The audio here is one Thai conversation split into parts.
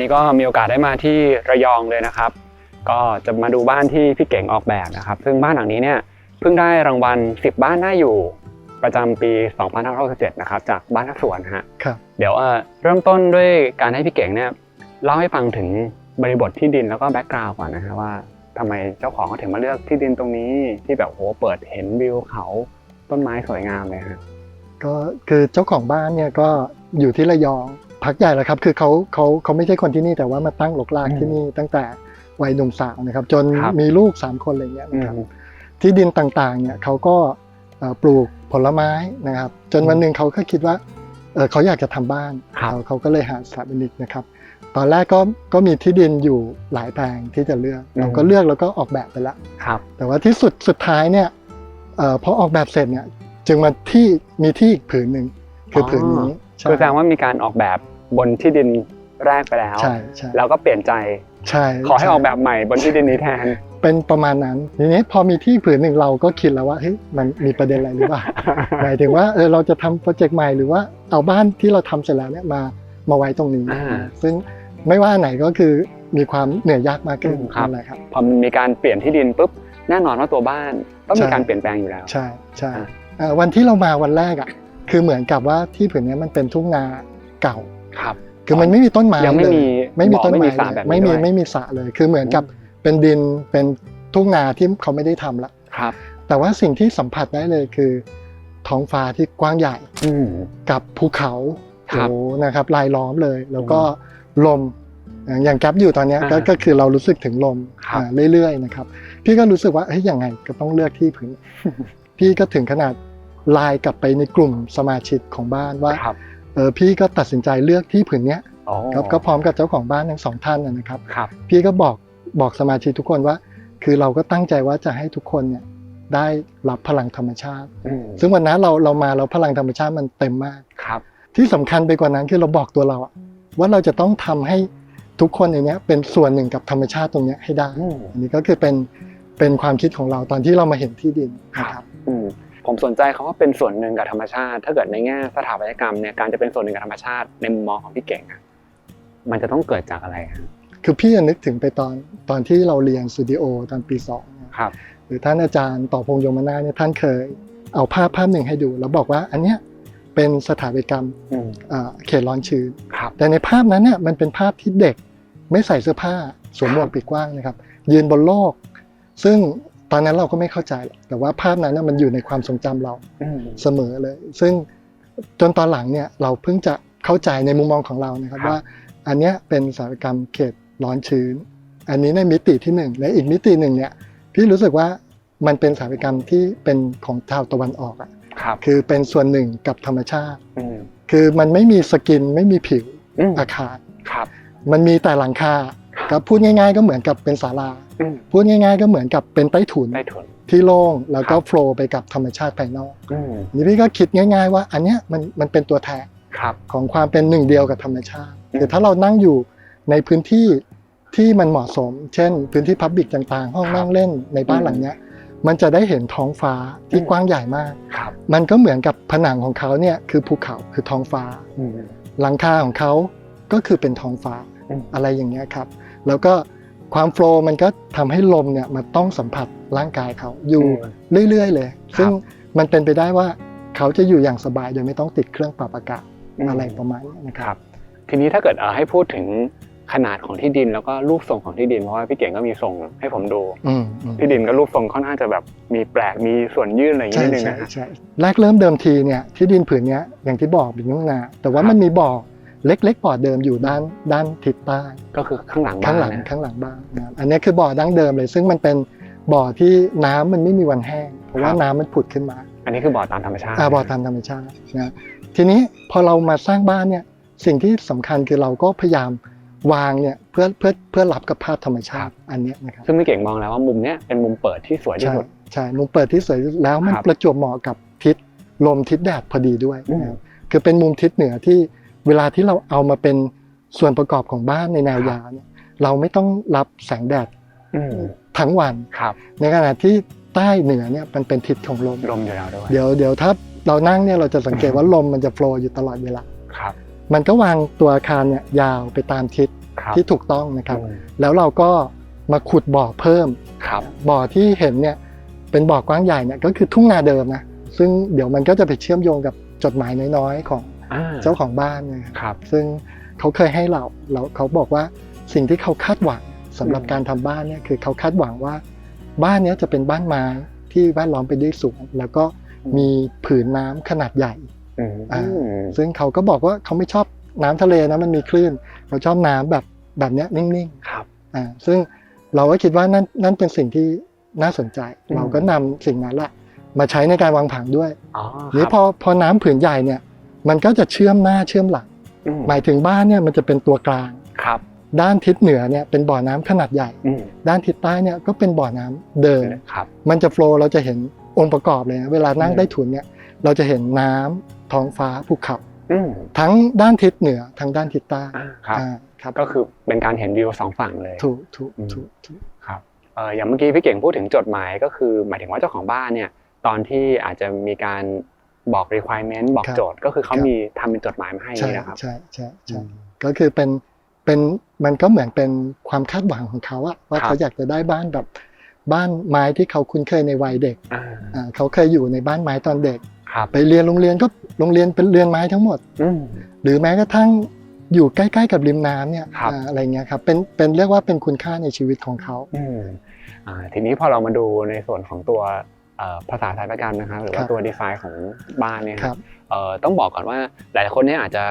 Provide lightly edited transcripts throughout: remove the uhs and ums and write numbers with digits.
นี้ก็มีโอกาสได้มาที่ระยองเลยนะครับก็จะมาดูบ้านที่พี่เก่งออกแบบนะครับซึ่งบ้านหลังนี้เนี่ยเพิ่งได้รางวัล10บ้านน่าอยู่ประจำปี2567นะครับจากบ้านนักสวนฮะเดี๋ยวเริ่มต้นด้วยการให้พี่เก่งเนี่ยเล่าให้ฟังถึงบริบทที่ดินแล้วก็แบ็กกราวด์ก่อนนะฮะว่าทำไมเจ้าของเขาถึงมาเลือกที่ดินตรงนี้ที่แบบโหเปิดเห็นวิวเขาต้นไม้สวยงามเลยฮะก็คือเจ้าของบ้านเนี่ยก็อยู่ที่ระยองพักใหญ่แล้วครับคือเขาไม่ใช่คนที่นี่แต่ว่ามาตั้งหลกลากที่นี่ตั้งแต่วัยหนุ่มสาวนะครับจนมีลูก3คนอะไรเงี้ยนะครับที่ดินต่างๆเนี่ยเขาก็ปลูกผลไม้นะครับจนวันหนึ่งเขาก็คิดว่าเขาอยากจะทำบ้านเขาก็เลยหาสถาปนิกนะครับตอนแรกก็มีที่ดินอยู่หลายแปลงที่จะเลือกเราก็เลือกแล้วก็ออกแบบไปแล้วแต่ว่าที่สุดท้ายเนี่ยพอออกแบบเสร็จเนี่ยจึงมามีที่อีกผืนหนึ่งคือผืนนี้คือแสดงว่ามีการออกแบบบนที่ดินแรกไปแล้วแล้วก็เปลี่ยนใจขอให้ออกแบบใหม่บนที่ดินนี้แทนเป็นประมาณนั้นทีนี้พอมีที่ผืนหนึ่งเราก็คิดแล้วว่าเฮ้ยมันมีประเด็นอะไรหรือเปล่าหมายถึงว่าเราจะทำโปรเจกต์ใหม่หรือว่าเอาบ้านที่เราทำเสร็จแล้วเนี่ยมาไว้ตรงนี้ซึ่งไม่ว่าไหนก็คือมีความเหนื่อยยากมากขึ้นอะไรครับพอมีการเปลี่ยนที่ดินปุ๊บแน่นอนว่าตัวบ้านต้องมีการเปลี่ยนแปลงอยู่แล้วใช่วันที่เรามาวันแรกอ่ะคือเหมือนกับว่าที่ผืนนี้มันเป็นทุ่งนาเก่าคือมันไม่มีต้นไม้ยังไม่มีต้นไม้ไม่มีสระเลยคือเหมือนกับเป็นดินเป็นทุ่งนาที่เขาไม่ได้ทำละแต่ว่าสิ่งที่สัมผัสได้เลยคือท้องฟ้าที่กว้างใหญ่กับภูเขานะครับรายล้อมเลยแล้วก็ลมอย่างแก๊ปอยู่ตอนนี้ก็คือเรารู้สึกถึงลมเรื่อยๆนะครับพี่ก็รู้สึกว่าเฮ้ยยังไงก็ต้องเลือกที่ผืนพี่ก็ถึงขนาดไลน์กลับไปในกลุ่มสมาชิกของบ้านว่าพี่ก็ตัดสินใจเลือกที่ผืนนี้ก็พร้อมกับเจ้าของบ้านทั้ง2ท่านนะครับพี่ก็บอกสมาชิกทุกคนว่าคือเราก็ตั้งใจว่าจะให้ทุกคนเนี่ยได้รับพลังธรรมชาติซึ่งวันนั้นเรามาแล้วพลังธรรมชาติมันเต็มมากที่สำคัญไปกว่านั้นคือเราบอกตัวเราว่าเราจะต้องทำให้ทุกคนอย่างเนี้ยเป็นส่วนหนึ่งกับธรรมชาติตรงนี้ให้ได้อันนี้ก็คือเป็นความคิดของเราตอนที่เรามาเห็นที่ดินนะครับผมสนใจเขาว่าเป็นส่วนหนึ่งกับธรรมชาติถ้าเกิดในแง่สถาปัตยกรรมเนี่ยการจะเป็นส่วนหนึ่งกับธรรมชาติในมุมมองของพี่เก่งมันจะต้องเกิดจากอะไรคือพี่นึกถึงไปตอนที่เราเรียนสตูดิโอตอนปี2ครับหรือท่านอาจารย์ต่อพงษ์ยมนาถเนี่ยท่านเคยเอาภาพหนึ่งให้ดูแล้วบอกว่าอันเนี้ยเป็นสถาปัตยกรรมเขตร้อนชื้นแต่ในภาพนั้นเนี่ยมันเป็นภาพที่เด็กไม่ใส่เสื้อผ้าสวมหมวกปีกกว้างนะครับยืนบนโลกซึ่งตอนนั้นเราก็ไม่เข้าใจแต่ว่าภาพนั้นมันอยู่ในความทรงจำเราเสมอเลยซึ่งจนตอนหลังเนี่ยเราเพิ่งจะเข้าใจในมุมมองของเรานะครับว่าอันนี้เป็นสถาปัตยกรรมเขตร้อนชื้นอันนี้ในมิติที่1และอีกมิติหนึ่งเนี่ยพี่รู้สึกว่ามันเป็นสถาปัตยกรรมที่เป็นของชาวตะวันออกคือเป็นส่วนหนึ่งกับธรรมชาติคือมันไม่มีสกินไม่มีผิวอาคารมันมีแต่หลังคาครับพูดง่ายๆก็เหมือนกับเป็นศาลาพูดง่ายๆก็เหมือนกับเป็นใต้ถุนที่โล่งแล้วก็โฟลว์ไปกับธรรมชาติภายนอกนี่พี่ก็คิดง่ายๆว่าอันเนี้ยมันเป็นตัวแทนของความเป็นหนึ่งเดียวกับธรรมชาติคือถ้าเรานั่งอยู่ในพื้นที่ที่มันเหมาะสมเช่นพื้นที่พับบิกต่างๆห้องนั่งเล่นในบ้านหลังเนี้ยมันจะได้เห็นท้องฟ้าที่กว้างใหญ่มากมันก็เหมือนกับผนังของเขาเนี่ยคือภูเขาคือท้องฟ้าหลังคาของเขาก็คือเป็นท้องฟ้าอะไรอย่างเงี้ยครับแล้วก็ความโฟลว์มันก็ทำให้ลมเนี่ยมันต้องสัมผัสร่างกายเขาอยู่เรื่อยๆเลยซึ่งมันเป็นไปได้ว่าเขาจะอยู่อย่างสบายโดยไม่ต้องติดเครื่องปรับอากาศอะไรประมาณนี้นะครับทีนี้ถ้าเกิดให้พูดถึงขนาดของที่ดินแล้วก็รูปทรงของที่ดินเพราะว่าพี่เก่งก็มีทรงให้ผมดูที่ดินก็รูปทรงค่อนข้างจะแบบมีแปลกมีส่วนยื่นอะไรอย่างนี้นิดนึงนะใช่แรกเริ่มเดิมทีเนี่ยที่ดินผืนนี้อย่างที่บอกเป็นทุ่งนาแต่ว่ามันมีบ่อเล็กๆบ่อเดิมอยู่ด้านทิศใต้ก็คือข้างหลังบ้านข้างหลังบ้านนะอันนี้คือบ่อดั้งเดิมเลยซึ่งมันเป็นบ่อที่น้ำมันไม่มีวันแห้งเพราะว่าน้ำมันผุดขึ้นมาอันนี้คือบ่อตามธรรมชาติบ่อตามธรรมชาตินะทีนี้พอเรามาสร้างบ้านเนี่ยสิ่งที่สำคัญคือเราก็พยายามวางเนี่ยเพื่อรับกับภาพธรรมชาติอันนี้นะครับซึ่งพี่เก่งมองแล้วว่ามุมเนี้ยเป็นมุมเปิดที่สวยที่สุดใช่มุมเปิดที่สวยแล้วมันประจวบเหมาะกับทิศลมทิศแดดพอดีด้วยคือเป็นมุมทิศเหนือที่เวลาที่เราเอามาเป็นส่วนประกอบของบ้านในแนวยาวเนี่ยเราไม่ต้องรับแสงแดดทั้งวันในขณะที่ใต้เหนือเนี่ยมันเป็นทิศของลมอยู่แล้วด้วยเดี๋ยวถ้าเรานั่งเนี่ยเราจะสังเกตว่าลมมันจะโฟลว์อยู่ตลอดเวลามันก็วางตัวอาคารเนี่ยยาวไปตามทิศ ที่ถูกต้องนะครับแล้วเราก็มาขุดบ่อเพิ่มบ่อที่เห็นเนี่ยเป็นบ่อกว้างใหญ่เนี่ยก็คือทุ่งนาเดิมนะซึ่งเดี๋ยวมันก็จะไปเชื่อมโยงกับจดหมายน้อยๆของเจ้าของบ้านนะครับซึ่งเขาเคยให้เราเขาบอกว่าสิ่งที่เขาคาดหวังสำหรับการทำบ้านเนี่ยคือเขาคาดหวังว่าบ้านนี้จะเป็นบ้านไม้ที่แวดล้อมไปด้วยสวนแล้วก็มีผืนน้ำขนาดใหญ่ซึ่งเขาก็บอกว่าเขาไม่ชอบน้ำทะเลนะมันมีคลื่นเขาชอบน้ำแบบนี้นิ่งๆซึ่งเราก็คิดว่านั่นเป็นสิ่งที่น่าสนใจเราก็นำสิ่งนั้นแหละมาใช้ในการวางผังด้วยนี่พอน้ำผืนใหญ่เนี่ยมันก็จะเชื่อมหน้าเชื่อมหลังหมายถึงบ้านเนี่ยมันจะเป็นตัวกลางด้านทิศเหนือเนี่ยเป็นบ่อน้ำขนาดใหญ่ด้านทิศใต้เนี่ยก็เป็นบ่อน้ำเดินมันจะโฟลว์เราจะเห็นองค์ประกอบเลยนะเวลานั่งใต้ถุนเนี่ยเราจะเห็นน้ำท้องฟ้าภูเขาทั้งด้านทิศเหนือทั้งด้านทิศใต้ครับก็คือเป็นการเห็นวิว2ฝั่งเลยถูกครับอย่างเมื่อกี้พี่เก่งพูดถึงจดหมายก็คือหมายถึงว่าเจ้าของบ้านเนี่ยตอนที่อาจจะมีการบอก requirement บอกโจทย์ก็คือเขามีทำเป็นจดหมายมาให้นะครับใช่ก็คือเป็นมันก็เหมือนเป็นความคาดหวังของเขาอะว่าเขาอยากจะได้บ้านแบบบ้านไม้ที่เขาคุ้นเคยในวัยเด็กเขาเคยอยู่ในบ้านไม้ตอนเด็กไปเรียนโรงเรียนก็โรงเรียนเป็นเรือนไม้ทั้งหมดหรือแม้กระทั่งอยู่ใกล้ๆกับริมน้ำเนี่ยอะไรเงี้ยครับเป็นเรียกว่าเป็นคุณค่าในชีวิตของเขาทีนี้พอเรามาดูในส่วนของตัวภาษาสถาปัตยกรรมนะครับหรือว่าตัวดีไซน์ของบ้านเนี่ยต้องบอกก่อนว่าหลายคนเนี่ยอาจจะ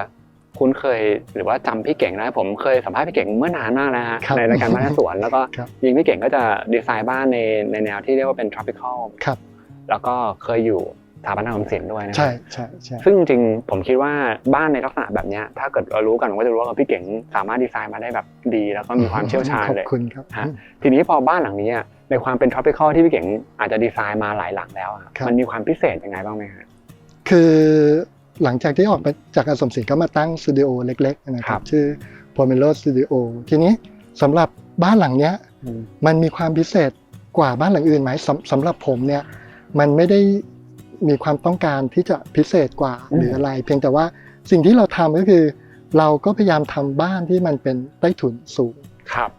คุ้นเคยหรือว่าจำพี่เก่งได้ผมเคยสัมภาษณ์พี่เก่งเมื่อนานมากแล้วฮะในรายการบ้านสวนแล้วก็ยิงพี่เก่งก็จะดีไซน์บ้านในแนวที่เรียกว่าเป็น tropical แล้วก็เคยอยู่สถาปัตยกรรมศิลป์ด้วยนะใช่ซึ่งจริงผมคิดว่าบ้านในลักษณะแบบนี้ถ้าเกิดเรารู้กันก็จะรู้ว่าพี่เก่งสามารถดีไซน์มาได้แบบดีแล้วก็มีความเชี่ยวชาญเลยขอบคุณครับทีนี้พอบ้านหลังนี้ในความเป็น tropical ที่พี่เก่งอาจจะดีไซน์มาหลายหลังแล้วมันมีความพิเศษยังไงบ้างไหมครับคือหลังจากที่ออกมาจากอสมศิลป์ก็มาตั้งสตูดิโอเล็กๆนะครับชื่อ Pomelo Studio ทีนี้สำหรับบ้านหลังเนี้ยมันมีความพิเศษกว่าบ้านหลังอื่นไหมสำหรับผมเนี่ยมันไม่ได้มีความต้องการที่จะพิเศษกว่าหรืออะไรเพียงแต่ว่าสิ่งที่เราทำก็คือเราก็พยายามทำบ้านที่มันเป็นใต้ถุนสูง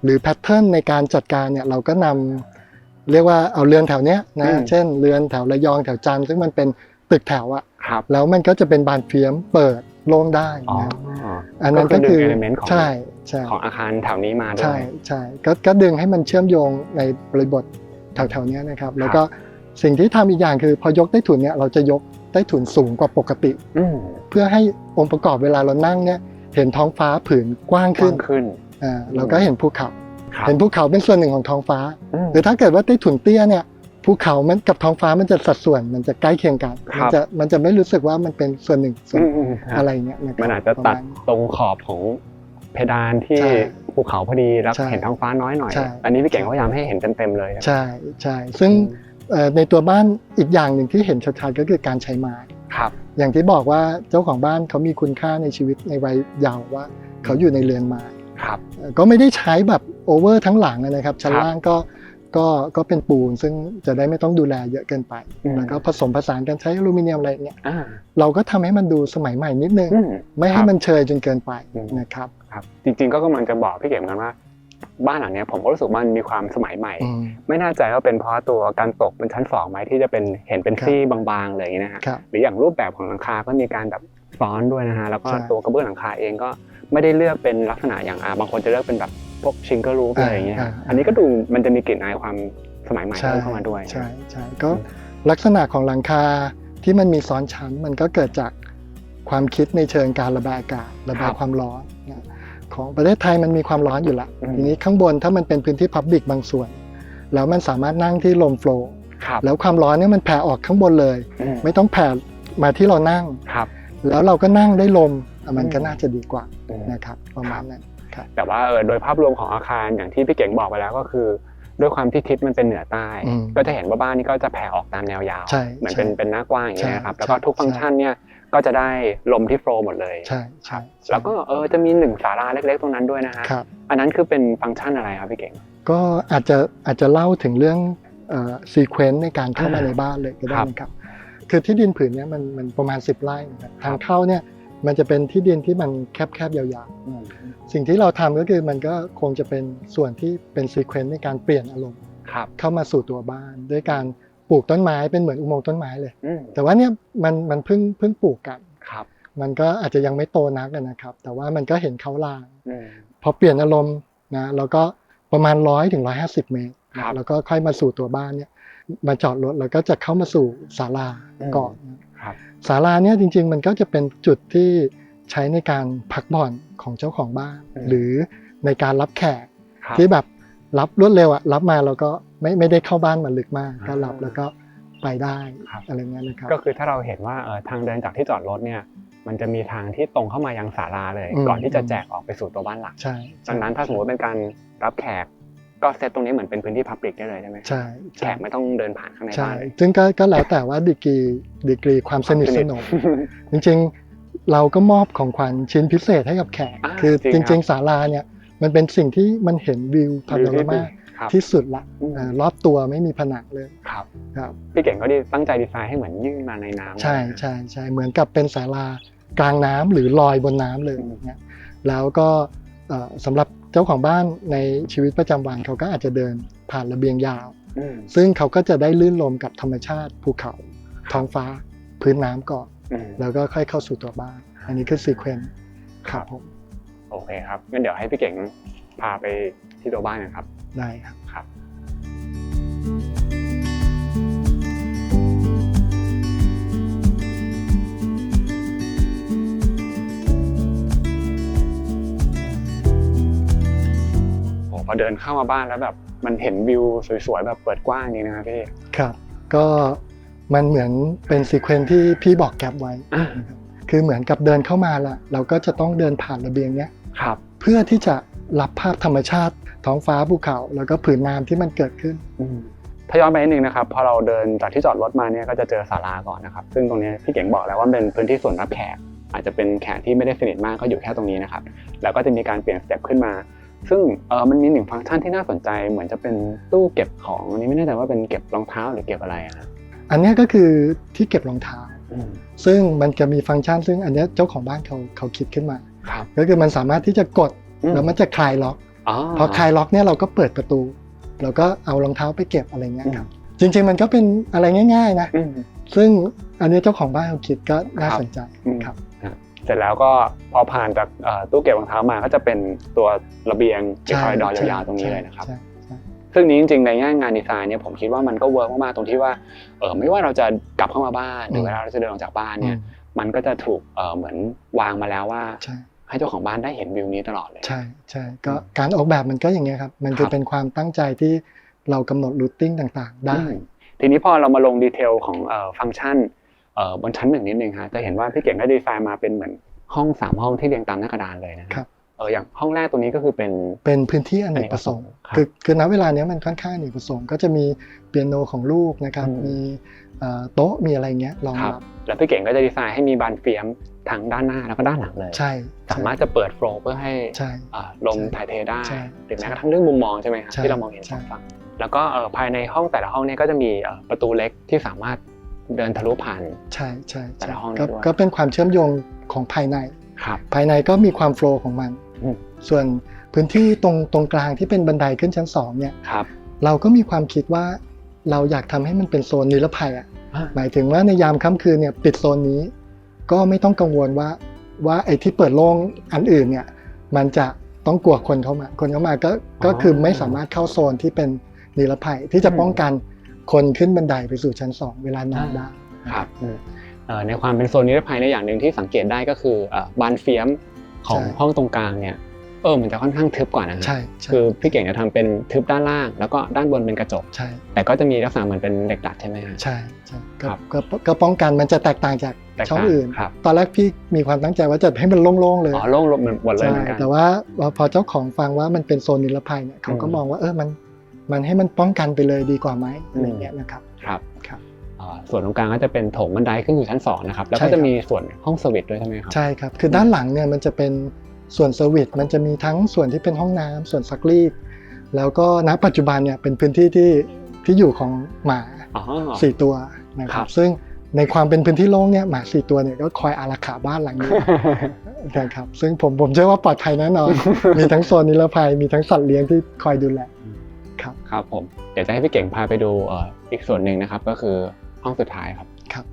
หรือแพทเทิร์นในการจัดการเนี่ยเราก็นำเรียกว่าเอาเรือนแถวเนี้ยนะเช่นเรือนแถวระยองแถวจันทร์ซึ่งมันเป็นตึกแถวอะแล้วมันก็จะเป็นบานเฟียมเปิดโล่งได้นะอันนั้นก็คือใช่ของอาคารแถวนี้มาด้วยใช่ก็ดึงให้มันเชื่อมโยงในบริบทแถวๆนี้นะครับแล้วก็สิ่งที่ทำอีกอย่างคือพอยกใต้ถุนเนี่ยเราจะยกใต้ถุนสูงกว่าปกติเพื่อให้องค์ประกอบเวลาเรานั่งเนี่ยเห็นท้องฟ้าผืนกว้างขึ้นเราก็เห็นภูเขาเป็นส่วนหนึ่งของท้องฟ้าหรือถ้าเกิดว่าใต้ถุนเตี้ยเนี่ยภูเขามันกับท้องฟ้ามันจะสัดส่วนมันจะใกล้เคียงกันมันจะไม่รู้สึกว่ามันเป็นส่วนหนึ่งส่วนอะไรเงี้ยมันอาจจะตัดตรงขอบของเพดานที่ภูเขาพอดีแล้วเห็นท้องฟ้าน้อยหน่อยอันนี้พี่เก่งพยายามให้เห็นเต็มๆเลยใช่ซึ่งในตัวบ้านอีกอย่างหนึ่งที่เห็นชัดๆก็คือการใช้ไม้อย่างที่บอกว่าเจ้าของบ้านเขามีคุณค่าในชีวิตในวัยเยาว์ว่าเขาอยู่ในเรือนไม้ก็ไม่ได้ใช้แบบโอเวอร์ทั้งหลังนะครับชั้นล่างก็เป็นปูนซึ่งจะได้ไม่ต้องดูแลเยอะเกินไปแล้วก็ผสมผสานกันใช้อลูมิเนียมอะไรเงี้ยเราก็ทำให้มันดูสมัยใหม่นิดนึงไม่ให้มันเชยจนเกินไปนะครับจริงๆก็กำลังจะบอกพี่เก๋กันว่าบ้านหลังนี้ผมก็รู้สึกมันมีความสมัยใหม่ไม่แน่ใจว่าเป็นเพราะตัวการตกเป็นชั้น2ไหมที่จะเป็นเห็นเป็นซี่บางๆเลยนะฮะหรืออย่างรูปแบบของหลังคาก็มีการแบบซ้อนด้วยนะฮะแล้วก็ตัวกระเบื้องหลังคาเองก็ไม่ได้เลือกเป็นลักษณะอย่างบางคนจะเลือกเป็นแบบพวกชิงเกิลรูฟอะไรอย่างเงี้ยอันนี้ก็ดูมันจะมีกลิ่นอายความสมัยใหม่เข้ามาด้วยใช่ก็ลักษณะของหลังคาที่มันมีซ้อนชั้นมันก็เกิดจากความคิดในเชิงการระบายอากาศระบายความร้อนของประเทศไทยมันมีความร้อนอยู่แล้วทีนี้ข้างบนถ้ามันเป็นพื้นที่พับลิกบางส่วนแล้วมันสามารถนั่งที่ลมโฟลว์แล้วความร้อนเนี่ยมันแผ่ออกข้างบนเลยไม่ต้องแผ่มาที่เรานั่งแล้วเราก็นั่งได้ลมมันก็น่าจะดีกว่านะครับประมาณนั้นแต่ว่าโดยภาพรวมของอาคารอย่างที่พี่เก่งบอกไปแล้วก็คือด้วยความที่ทิศมันเป็นเหนือใต้ก็จะเห็นว่าบ้านนี้ก็จะแผ่ออกตามแนวยาวเหมือนเป็นหน้ากว้างอย่างเงี้ยครับแล้วก็ทุกฟังก์ชันเนี่ยก็จะได้ลมที่โฟลว์หมดเลยใช่แล้วก็จะมี1ศาลาเล็กๆตรงนั้นด้วยนะฮะอันนั้นคือเป็นฟังก์ชันอะไรครับพี่เก่งก็อาจจะเล่าถึงเรื่องซีเควนซ์ในการเข้ามาในบ้านเลยก็ได้นะครับคือที่ดินผืนนี้มันประมาณ10 ไร่ทางเข้าเนี่ย มันจะเป็นที่ดินที่มันแคบๆยาวๆสิ่งที่เราทำก็คือมันก็คงจะเป็นส่วนที่เป็นซีเควนซ์ในการเปลี่ยนอารมณ์เข้ามาสู่ตัวบ้านด้วยการปลูกต้นไม้เป็นเหมือนอุโมงค์ต้นไม้เลยแต่ว่าเนี่ยมันเพิ่งปลูกกันมันก็อาจจะยังไม่โตนักนะครับแต่ว่ามันก็เห็นเขาลางพอเปลี่ยนอารมณ์นะแล้วก็ประมาณ100 ถึง 150 เมตรแล้วก็ค่อยมาสู่ตัวบ้านเนี่ยมาจอดรถแล้วก็จะเข้ามาสู่ศาลาก่อนศาลาเนี่ยจริงๆมันก็จะเป็นจุดที่ใช้ในการพักผ่อนของเจ้าของบ้านหรือในการรับแขกที่แบบรับรวดเร็วอะรับมาแล้วก็ไม่ได้เข้าบ้านมาลึกมากก็รับแล้วก็ไปได้อะไรเงี้ยนะครับก็คือถ้าเราเห็นว่าทางเดินจากที่จอดรถเนี่ยมันจะมีทางที่ตรงเข้ามายังศาลาเลยก่อนที่จะแจกออกไปสู่ตัวบ้านหลักใช่ดังนั้นถ้าสมมติเป็นการรับแขกก็เซตตรงนี้เหมือนเป็นพื้นที่พับลิกได้เลยใช่ไหมใช่แขกไม่ต้องเดินผ่านข้างในบ้านเลยซึ่งก็แล้วแต่ว่าดีกรีความสนิทสนมจริงๆเราก็มอบของขวัญชิ้นพิเศษให้กับแขกคือจริงๆศาลาเนี่ยมันเป็นสิ่งที่มันเห็นวิวพาโนรามาที่สุดละรอบตัวไม่มีผนังเลยครับพี่เก่งก็ตั้งใจดีไซน์ให้เหมือนยื่นมาในน้ำใช่เหมือนกับเป็นศาลากลางน้ำหรือลอยบนน้ำเลยเนี่ยแล้วก็สำหรับเจ้าของบ้านในชีวิตประจำวันเขาก็อาจจะเดินผ่านระเบียงยาวซึ่งเขาก็จะได้ลื่นลมกับธรรมชาติภูเขาท้องฟ้าพื้นน้ำก่อนแล้วก็ค่อยเข้าสู่ตัวบ้านอันนี้คือซีเควนซ์ครับผมโอเคครับงั้นเดี๋ยวให้พี่เก่งพาไปที่ตัวบ้านกันครับได้ครับพอเดินเข้ามาบ้านแล้วแบบมันเห็นวิวสวยๆแบบเปิดกว้างจริงนะครับพี่ครับก็มันเหมือนเป็นซีเควนซ์ที่พี่บอกแก๊ปไว้คือเหมือนกับเดินเข้ามาละเราก็จะต้องเดินผ่านระเบียงเนี้ยเพื่อที่จะรับภาพธรรมชาติท้องฟ้าภูเขาแล้วก็ผืนน้ำที่มันเกิดขึ้นถ้าย้อนไปนิดนึงนะครับพอเราเดินจากที่จอดรถมาเนี่ยก็จะเจอศาลาก่อนนะครับซึ่งตรงนี้พี่เก่งบอกแล้วว่าเป็นพื้นที่ส่วนรับแขกอาจจะเป็นแขกที่ไม่ได้สนิทมากก็อยู่แค่ตรงนี้นะครับแล้วก็จะมีการเปลี่ยนสเต็ปขึ้นมาซึ่งมันมี1ฟังก์ชันที่น่าสนใจเหมือนจะเป็นตู้เก็บของอันนี้ไม่แน่ใจว่าเป็นเก็บรองเท้าหรือเก็บอะไรนะอันนี้ก็คือที่เก็บรองเท้าซึ่งมันจะมีฟังก์ชันซึ่งอันนี้เจ้าของบ้านเขาคิดขึ้นมาก็คือมันสามารถที่จะกดแล้วมันจะคลายล็อกพอคลายล็อกเนี่ยเราก็เปิดประตูแล้วก็เอารองเท้าไปเก็บอะไรเงี้ยครับจริงๆมันก็เป็นอะไรง่ายๆนะซึ่งอันนี้เจ้าของบ้านเขาคิดก็น่าสนใจครับเสร็จแล้วก็พอผ่านจากตู้เก็บรองเท้ามาก็จะเป็นตัวระเบียงที่คอริดอร์ยาวๆตรงนี้เลยนะครับซึ่งนี้จริงๆในงานดีไซน์เนี่ยผมคิดว่ามันก็เวิร์กมากๆตรงที่ว่าไม่ว่าเราจะกลับเข้ามาบ้านหรือเวลาเราจะเดินออกจากบ้านเนี่ยมันก็จะถูกเหมือนวางมาแล้วว่าให้เจ้าของบ้านได้เห็นวิวนี้ตลอดเลยใช่ก็การออกแบบมันก็อย่างเงี้ยครับมันคือเป็นความตั้งใจที่เรากำหนดรูทติ้งต่างๆได้ทีนี้พอเรามาลงดีเทลของฟังก์ชันบนชั้น1นิดนึงฮะจะเห็นว่าพี่เก่งได้ดีไซน์มาเป็นเหมือนห้อง3ห้องที่เรียงตามหน้ากระดานเลยนะครับอย่างห้องแรกตรงนี้ก็คือเป็นพื้นที่อเนกประสงค์คือณเวลานี้มันค่อนข้างอเนกประสงค์ก็จะมีเปียโนของลูกนะครับมีโต๊ะมีอะไรเงี้ยรองรับแล้วพี่เก่งก็จะดีไซน์ให้มีบานเฟียมทั้งด้านหน้าแล้วก็ด้านหลังเลยใช่สามารถจะเปิดโฟลว์เพื่อให้ลมถ่ายเทได้หรือแม้กระทั่งเรื่องมุมมองใช่ไหมครับที่เรามองเห็นสองฝั่งแล้วก็ภายในห้องแต่ละห้องนี้ก็จะมีประตูเล็กที่สามารถเดินทะลุผ่านใช่แต่ละห้องก็เป็นความเชื่อมโยงของภายในก็มีความโฟลว์ของมันส่วนพื้นที่ตรงกลางที่เป็นบันไดขึ้นชั้น2เนี่ยเราก็มีความคิดว่าเราอยากทำให้มันเป็นโซนนิรภัยหมายถึงว่าในยามค่ำคืนเนี่ยปิดโซนนี้ก็ไม่ต้องกังวลว่าไอ้ที่เปิดโล่งอันอื่นเนี่ยมันจะต้องกลัวคนเข้ามาก็คือไม่สามารถเข้าโซนที่เป็นนิรภัยที่จะป้องกันคนขึ้นบันไดไปสู่ชั้น2เวลานอนได้ครับในความเป็นโซนนิรภัยในอย่างหนึ่งที่สังเกตได้ก็คือบานเฟียมของห้องตรงกลางเนี่ยมันจะค่อนข้างทึบกว่านะคือพี่เก่งจะทำเป็นทึบด้านล่างแล้วก็ด้านบนเป็นกระจกแต่ก็จะมีลักษณะเหมือนเป็นเหล็กดัดใช่ไหมครับใช่ก็ป้องกันมันจะแตกต่างจากช่องอื่นตอนแรกพี่มีความตั้งใจว่าจะให้มันโล่งๆเลยโล่งหมดเลยแต่ว่าพอเจ้าของฟังว่ามันเป็นโซนนิรภัยเนี่ยเขาก็มองว่ามันให้มันป้องกันไปเลยดีกว่าไหมอะไรเงี้ยนะครับส่วนตรงกลางก็จะเป็นโถงบันไดขึ้นอยู่ชั้น2นะครับแล้วก็จะมีส่วนห้องเซอร์วิสด้วยใช่ไหมครับใช่ครับคือด้านหลังเนี่ยมันจะเป็นส่วนเซอร์วิสมันจะมีทั้งส่วนที่เป็นห้องน้ำส่วนซักรีดแล้วก็ณปัจจุบันเนี่ยเป็นพื้นที่ที่อยู่ของหมา4ตัวนะครับซึ่ง ในความเป็นพื้นที่โล่งเนี่ยหมา4ตัวเนี่ยก็คอยอารักขาบ้านหลังนี้ นะครับซึ่งผมเชื่อว่าปลอดภัยแน่นอน มีทั้งโซนนิรภัยมีทั้งสัตว์เลี้ยงที่คอยดูแลครับ ครับผมเดี๋ยวจะให้พี่เก่งพาไปดูอีกส่วนหนึ่งนะครับก็คือห้องสุดท้ายครับ ครับ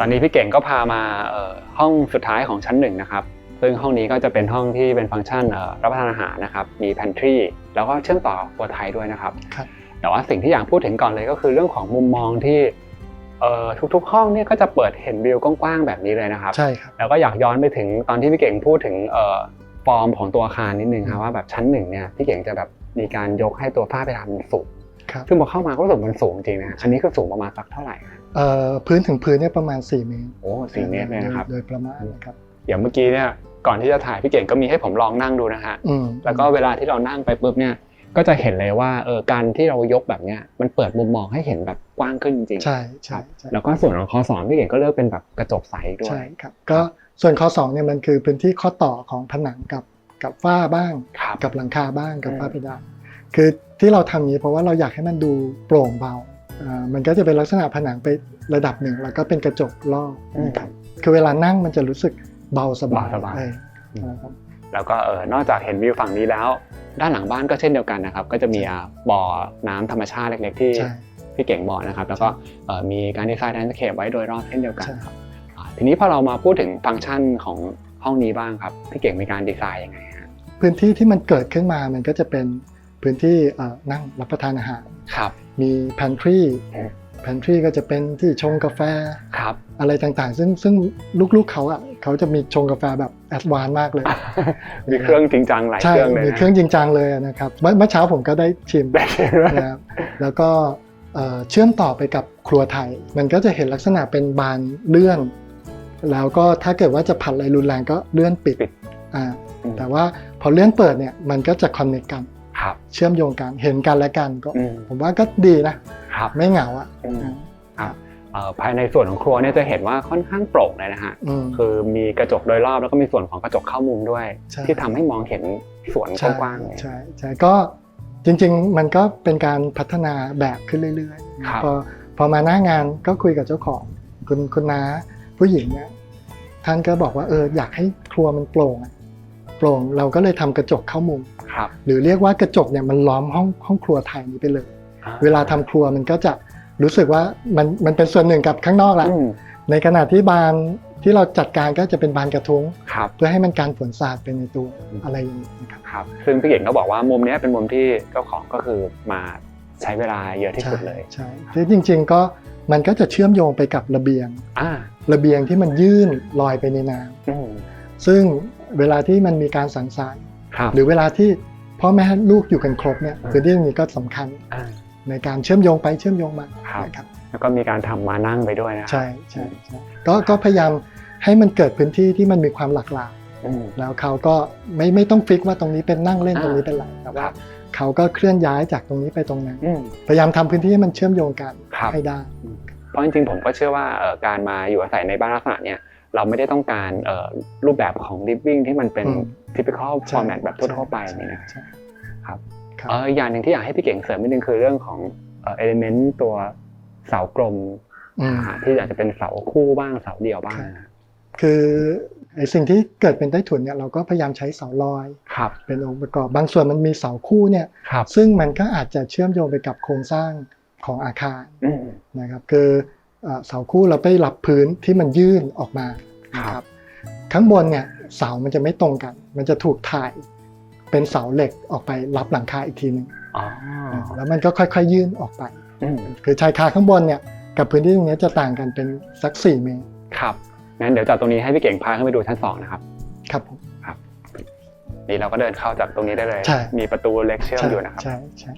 ตอนนี้พี่เก่งก็พามาห้องสุดท้ายของชั้น1นะครับซึ่งห้องนี้ก็จะเป็นห้องที่เป็นฟังก์ชันรับประทานอาหารนะครับมี pantry แล้วก็เชื่อมต่อครัวไทยด้วยนะครับแต่ว่าสิ่งที่อยากพูดถึงก่อนเลยก็คือเรื่องของมุมมองที่ทุกๆห้องเนี่ยก็จะเปิดเห็นวิวกว้างๆแบบนี้เลยนะครับใช่ครับแล้วก็อยากย้อนไปถึงตอนที่พี่เก่งพูดถึงฟอร์มของตัวอาคารนิดนึงครับว่าแบบชั้น1เนี่ยพี่เก่งจะแบบมีการยกให้ตัวฝ้าเพดานมันสูงซึ่งพอเข้ามาก็รู้สึกมันสูงจริงนะอันนี้คือสูงประมาณสักเท่าไหร่พื้นถึงพื้นเนี่ยประมาณ4 เมตรโอ้4 เมตรเลยนะครับโดยประมาณนะครับอย่างเมื่อกี้เนี่ยก่อนที่จะถ่ายพี่เก่งก็มีให้ผมลองนั่งดูนะฮะแล้วก็เวลาที่เรานั่งไปปุ๊บเนี่ยก็จะเห็นเลยว่าการที่เรายกแบบเนี้ยมันเปิดมุมมองให้เห็นแบบกว้างขึ้นจริงๆใช่แล้วก็ส่วนของคอ2พี่เก่งก็เลือกเป็นแบบกระจกใสด้วยใช่ครับก็ส่วนคอ2เนี่ยมันคือพื้นที่ข้อต่อของผนังกับฝ้าบ้างกับหลังคาบ้างกับฝ้าเพดานคือที่เราทำนี้เพราะว่าเราอยากให้มันดูโปร่งเบามันก็จะเป็นลักษณะผนังไประดับหนึ่งแล้วก็เป็นกระจกรอบนะครับคือเวลานั่งมันจะรู้สึกเบาสบายนะครับแล้วก็นอกจากเห็นวิวฝั่งนี้แล้วด้านหลังบ้านก็เช่นเดียวกันนะครับก็จะมีบ่อน้ำธรรมชาติเล็กๆที่พี่เก่งบอกนะครับแล้วก็มีการดีไซน์แลนด์สเคปไว้โดยรอบเช่นเดียวกันครับทีนี้พอเรามาพูดถึงฟังก์ชันของห้องนี้บ้างครับพี่เก่งมีการดีไซน์ยังไงฮะพื้นที่ที่มันเกิดขึ้นมามันก็จะเป็นพื้นที่นั่งรับประทานอาหารมี pantry ก็จะเป็นที่ชงกาแฟอะไรต่างๆซึ่งลูกๆเขาจะมีชงกาแฟแบบแอดวานซ์มากเลย มีเครื่องจริงจังหลายเครื่องเลยมีเครื่องจริงจังเลยนะครับเมื่อเช้าผมก็ได้ชิมนะครับแล้วก็เชื่อมต่อไปกับครัวไทยมันก็จะเห็นลักษณะเป็นบานเลื่อนแล้วก็ถ้าเกิดว่าจะผัดอะไรรุนแรงก็เลื่อนปิดแต่ว่าพอเลื่อนเปิดเนี่ยมันก็จะคอนเนคกันเชื่อมโยงกันเห็นกันและกันก็ผมว่าก็ดีนะไม่เหงาภายในส่วนของครัวเนี่ยจะเห็นว่าค่อนข้างโปร่งเลยนะฮะคือมีกระจกโดยรอบแล้วก็มีส่วนของกระจกเข้ามุมด้วยที่ทำให้มองเห็นสวนกว้างๆใช่ก็จริงๆมันก็เป็นการพัฒนาแบบขึ้นเรื่อยๆพอมาหน้างานก็คุยกับเจ้าของคุณน้าผู้หญิงเนี่ยท่านก็บอกว่าอยากให้ครัวมันโปร่งเราก็เลยทำกระจกเข้ามุมหรือเรียกว่ากระจกเนี่ยมันล้อมห้องครัวไทยนี้ไปเลยเวลาทำครัวมันก็จะรู้สึกว่ามันเป็นส่วนหนึ่งกับข้างนอกละในขณะที่บานที่เราจัดการก็จะเป็นบานกระทุ้งเพื่อให้มันการฝนสาดเป็นในตัวอะไรอย่างนี้นะครับซึ่งพี่เก่งก็บอกว่ามุมนี้เป็นมุมที่เจ้าของก็คือมาใช้เวลาเยอะที่สุดเลยใช่ที่จริงๆก็มันก็จะเชื่อมโยงไปกับระเบียงที่มันยื่นลอยไปในน้ำซึ่งเวลาที่มันมีการสังสรรค์หรือเวลาที่พ่อแม่ลูกอยู่กันครบเนี่ยพื้นที่นี้ก็สำคัญในการเชื่อมโยงไปเชื่อมโยงมาครับแล้วก็มีการทำมานั่งไปด้วยนะใช่ก็พยายามให้มันเกิดพื้นที่ที่มันมีความหลากหลายแล้วเขาก็ไม่ต้องฟิกว่าตรงนี้เป็นนั่งเล่นตรงนี้เป็นอะไรแต่ว่าเขาก็เคลื่อนย้ายจากตรงนี้ไปตรงนั้นพยายามทำพื้นที่ให้มันเชื่อมโยงกันให้ได้เพราะจริงๆผมก็เชื่อว่าการมาอยู่อาศัยในบ้านลักษณะเนี่ยเราไม่ได้ต้องการรูปแบบของ living ที่มันเป็น typical format แบบทั่วๆไปนี่นะครับอย่างหนึ่งที่อยากให้พี่เก่งเสริมนิดนึงคือเรื่องของelement ตัวเสากลมที่อาจจะเป็นเสาคู่บ้างเสาเดี่ยวบ้างคือไอ้สิ่งที่เกิดเป็นใต้ถุนเนี่ยเราก็พยายามใช้เสาลอยเป็นองค์ประกอบบางส่วนมันมีเสาคู่เนี่ยซึ่งมันก็อาจจะเชื่อมโยงไปกับโครงสร้างของอาคารนะครับคือเสาคู่เราไปรับพื้นที่มันยื่นออกมานะครับข้างบนเนี่ยเสามันจะไม่ตรงกันมันจะถูกถ่ายเป็นเสาเหล็กออกไปรับหลังคาอีกทีนึงแล้วมันก็ค่อยๆยื่นออกไปคือชายคาข้างบนเนี่ยกับพื้นที่ตรงนี้จะต่างกันเป็นสัก4 เมตรครับงั้นเดี๋ยวจากตรงนี้ให้พี่เก่งพาขึ้นไปดูชั้น2นะครับครับผมครับนี่เราก็เดินเข้าจากตรงนี้ได้เลยมีประตูเล็กเชื่อมอยู่นะครับใช่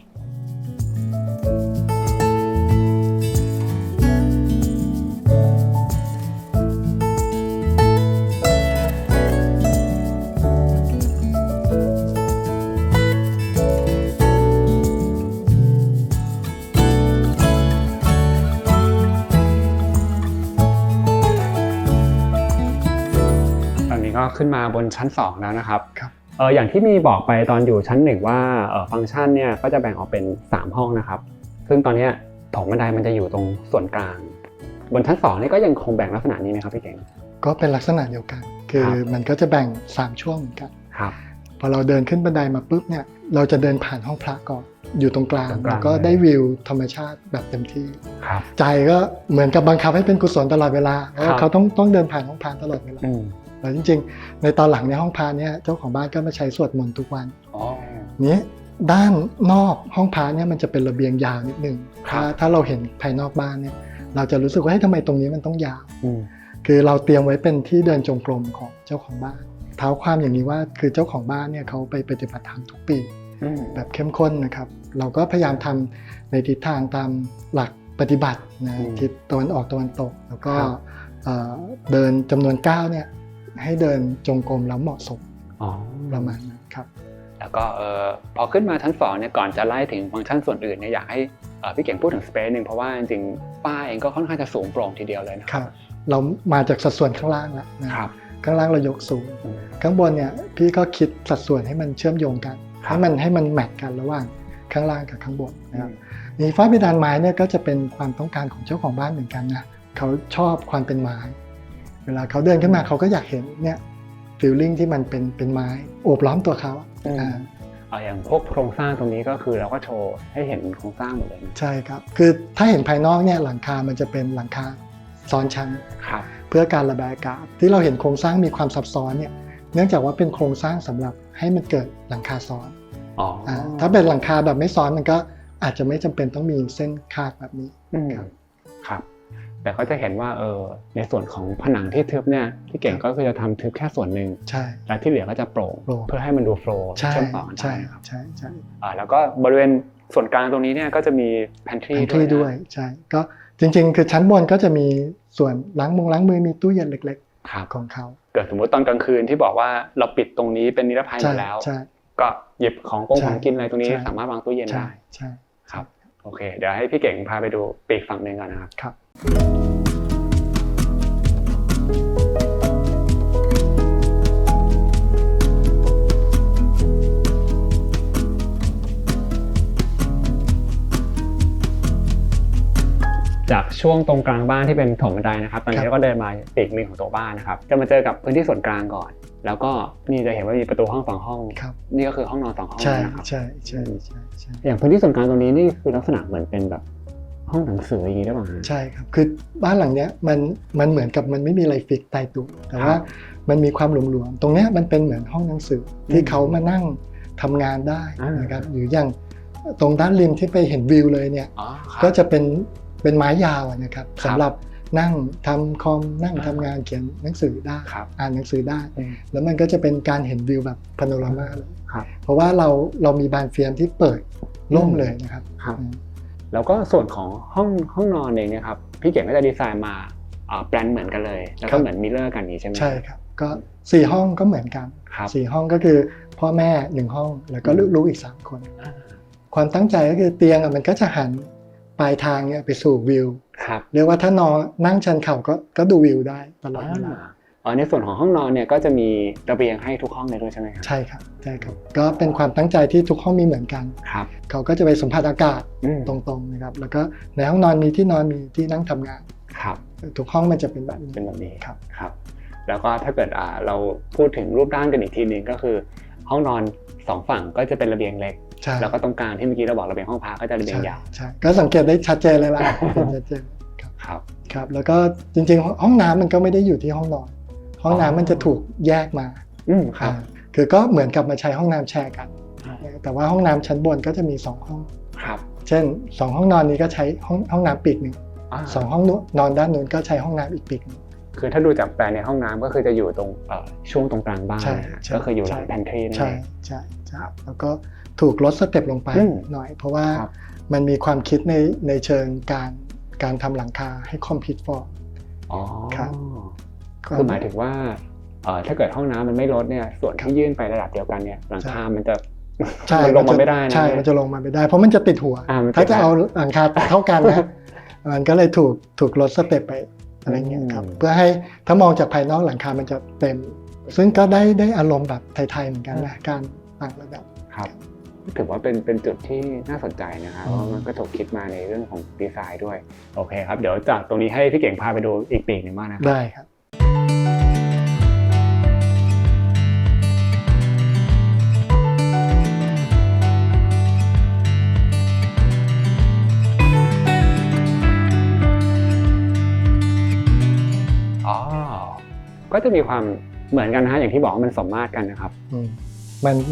ก็ขึ้นมาบนชั้น2แล้วนะครับ ครับ อย่างที่มีบอกไปตอนอยู่ชั้น1ว่าฟังก์ชันเนี่ยก็จะแบ่งออกเป็น3ห้องนะครับซึ่งตอนนี้โถงบันไดมันจะอยู่ตรงส่วนกลางบนชั้น2นี่ก็ยังคงแบ่งลักษณะนี้ไหมครับพี่เก่งก็เป็นลักษณะเดียวกันคือมันก็จะแบ่ง3ช่วงเหมือนกันครับพอเราเดินขึ้นบันไดมาปุ๊บเนี่ยเราจะเดินผ่านห้องพระก่อนอยู่ตรงกลางแล้วก็ได้วิวธรรมชาติแบบเต็มที่ใจก็เหมือนกับบังคับให้เป็นกุศลตลอดเวลาเพราะเขาต้องเดินผ่านห้องพระตลอดเวลาแล้วจริงๆในตอนหลังในห้องพระเนี่ยเจ้าของบ้านก็มาใช้สวดมนต์ทุกวันนี้ด้านนอกห้องพระเนี่ยมันจะเป็นระเบียงยาวนิดนึงถ้าเราเห็นภายนอกบ้านเนี่ยเราจะรู้สึกว่าทำไมตรงนี้มันต้องยาวคือเราเตรียมไว้เป็นที่เดินจงกรมของเจ้าของบ้านเท้าความอย่างนี้ว่าคือเจ้าของบ้านเนี่ยเขาไปปฏิบัติธรรมทุกปีแบบเข้มข้นนะครับเราก็พยายามทำในทิศทางตามหลักปฏิบัตินะทิศตะวันออกตะวันตกแล้วก็เดินจำนวน9เนี่ยให้เดินจงกรมแล้วเหมาะสมประมาณนั้นครับแล้วก็พอขึ้นมาชั้น2เนี่ยก่อนจะไล่ถึงฟังก์ชันส่วนอื่นเนี่ยอยากให้พี่เก่งพูดถึงสเปซนึงเพราะว่าจริงๆฝ้าเองก็ค่อนข้างจะสูงโปร่งทีเดียวเลยนะครับเรามาจากสัดส่วนข้างล่างแล้วนะครับข้างล่างเรายกสูงข้างบนเนี่ยพี่ก็คิดสัดส่วนให้มันเชื่อมโยงกันให้มันแมทกันระหว่างข้างล่างกับข้างบนนะครับนี่ฝ้าเพดานไม้เนี่ยก็จะเป็นความต้องการของเจ้าของบ้านเหมือนกันนะเขาชอบความเป็นไม้เวลาเขาเดินขึ้นมาเขาก็อยากเห็นเนี่ยฟีลลิ่งที่มันเป็นไม้โอบล้อมตัวเขาอย่างพวกโครงสร้างตรงนี้ก็คือเราก็โชว์ให้เห็นโครงสร้างหมดเลยใช่ครับคือถ้าเห็นภายนอกเนี่ยหลังคามันจะเป็นหลังคาซ้อนชั้นเพื่อการระบายอากาศที่เราเห็นโครงสร้างมีความซับซ้อนเนี่ยเนื่องจากว่าเป็นโครงสร้างสำหรับให้มันเกิดหลังคาซ้อนถ้าเป็นหลังคาแบบไม่ซ้อนมันก็อาจจะไม่จำเป็นต้องมีเส้นคาดแบบนี้ครับแต่ก็จะเห็นว่าในส่วนของผนังที่ทึบเนี่ยพี่เก่งก็คือจะทำทึบแค่ส่วนหนึ่งใช่แล้วที่เหลือก็จะโปร่งเพื่อให้มันดูโฟล์เชื่อมต่อกันได้ครับใช่แล้วก็บริเวณส่วนกลางตรงนี้เนี่ยก็จะมีแพนทรีด้วยใช่ก็จริงๆคือชั้นบนก็จะมีส่วนล้างมือมีตู้เย็นเล็กๆของเขาเกิดสมมติตอนกลางคืนที่บอกว่าเราปิดตรงนี้เป็นนิรภัยอยู่แล้วก็หยิบของกินอะไรตรงนี้สามารถวางตู้เย็นได้ใช่ครับโอเคเดี๋ยวให้พี่เก่งพาไปดูปีกฝั่งนึงก่อนนะครับจากช่วงตรงกลางบ้านที่เป็นโถงบันไดนะครับตอนนี้เราก็เดินมาปีกนึงของตัวบ้านนะครับจะมาเจอกับพื้นที่ส่วนกลางก่อนแล้วก็นี่จะเห็นว่ามีประตูห้อง2ห้องนี่ก็คือห้องนอน2ห้องนะครับใช่อย่างพื้นที่ส่วนกลางตรงนี้นี่คือลักษณะเหมือนเป็นแบบห้องหนังสืออย่างนี้ได้ป่ะใช่ครับคือบ้านหลังเนี้ยมันเหมือนกับมันไม่มีอะไรฟิกตายตัวแต่ว่ามันมีความหลวมๆตรงเนี้ยมันเป็นเหมือนห้องหนังสือที่เขามานั่งทำงานได้นะครับหรืออย่างตรงด้านริมที่ไปเห็นวิวเลยเนี่ยก็จะเป็นไม้ยาวนะครับสำหรับนั่งทำคอมนั่งทำงานเขียนหนังสือได้อ่านหนังสือได้แล้วมันก็จะเป็นการเห็นวิวแบบพาโนรามาเลยเพราะว่าเรามีบานเฟียมที่เปิดโล่งเลยนะครับแล้วก็ส่วนของห้องนอนเองเนี่ยครับพี่เก่งก็จะดีไซน์มาแปลนเหมือนกันเลยแล้วก็เหมือนมิเรอร์กันนี้ใช่ไหมใช่ครับก็4ห้องก็เหมือนกัน4ห้องก็คือพ่อแม่1ห้องแล้วก็ลูกอีก3คนความตั้งใจก็คือเตียงมันก็จะหันปลายทางเนี่ยไปสู่วิวเรียกว่าถ้านอนนั่งชันเข่าก็ดูวิวได้ตลอดเวลาในส่วนของห้องนอนเนี่ยก็จะมีระเบียงให้ทุกห้องเลยด้วยใช่ไหมครับใช่ครับก็เป็นความตั้งใจที่ทุกห้องมีเหมือนกันเขาก็จะไปสัมผัสอากาศตรงๆนะครับแล้วก็ในห้องนอนมีที่นอนมีที่นั่งทำงานทุกห้องมันจะเป็นแบบนี้ครับแล้วก็ถ้าเกิดเราพูดถึงรูปร่างกันอีกทีนึงก็คือห้องนอน2ฝั่งก็จะเป็นระเบียงเล็กแล้วก็ตรงกลางที่เมื่อกี้เราบอกระเบียงห้องพักก็จะระเบียงยาวใช่ก็สังเกตได้ชัดเจนเลยล่ะชัดเจนครับแล้วก็จริงๆห้องน้ำมันก็ไม่ได้อยู่ที่ห้องนอนห้องน้ำมันจะถูกแยกมาคือก็เหมือนกับมาใช้ห้องน้ำแชร์กันแต่ว่าห้องน้ำชั้นบนก็จะมี2ห้องเช่น2ห้องนอนนี้ก็ใช้ห้องน้ำปีกหนึ่ง2ห้องนอนด้านนู้นก็ใช้ห้องน้ำอีกปีกนึงคือถ้าดูจากแปลนในห้องน้ำก็คือจะอยู่ตรงช่วงตรงกลางบ้านก็คืออยู่หลังแพนทรีนั่นเองใช่แล้วก็ถูกลดสเต็ปลงไปหน่อยเพราะว่ามันมีความคิดในเชิงการทำหลังคาให้คอมพิวต์ฟอร์มคือหมายถึงว่าถ้าเกิดห้องน้ำมันไม่ลดเนี่ยส่วนที่ยื่นไประดับเดียวกันเนี่ยหลังคามันจะลงมาไม่ได้นะใช่มันจะลงมาไม่ได้เพราะมันจะติดหัวถ้าจะเอาหลังคาเท่ากันนะมันก็เลยถูกลดสเต็ปไปอะไรเงี้ยครับเพื่อให้ถ้ามองจากภายนอกหลังคามันจะเต็ม ซึ่งก็ได้อารมณ์แบบไทยๆเหมือนกันนะการต่างระดับครับถือว่าเป็นจุดที่น่าสนใจนะครับเพราะมันก็ถูกคิดมาในเรื่องของดีไซน์ด้วยโอเคครับเดี๋ยวจากตรงนี้ให้พี่เก่งพาไปดูอีกปีกหนึ่งบ้างนะครับได้ครับก็จะมีความเหมือนกันนะฮะอย่างที่บอกว่ามันสมมาตรกันนะครับ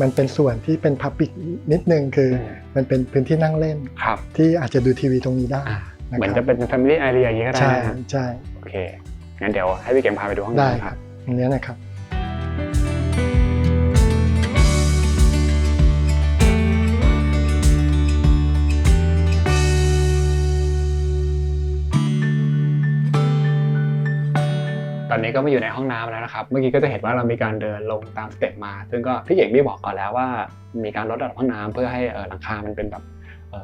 มันเป็นส่วนที่เป็นพับบิกนิดนึงคือมันเป็นพื้นที่นั่งเล่นที่อาจจะดูทีวีตรงนี้ได้เหมือนจะเป็น Family Area อย่างนี้ก็ได้นะใช่โอเคงั้นเดี๋ยวให้พี่เก่งพาไปดูห้องน้ำครับตรงนี้นะครับตอนนี้ก็มาอยู่ในห้องน้ำแล้วนะครับเมื่อกี้ก็จะเห็นว่าเรามีการเดินลงตามสเต็ปมาซึ่งก็พี่เก่งได้บอกก่อนแล้วว่ามีการลดระดับห้องน้ำเพื่อให้หลังคามันเป็นแบบ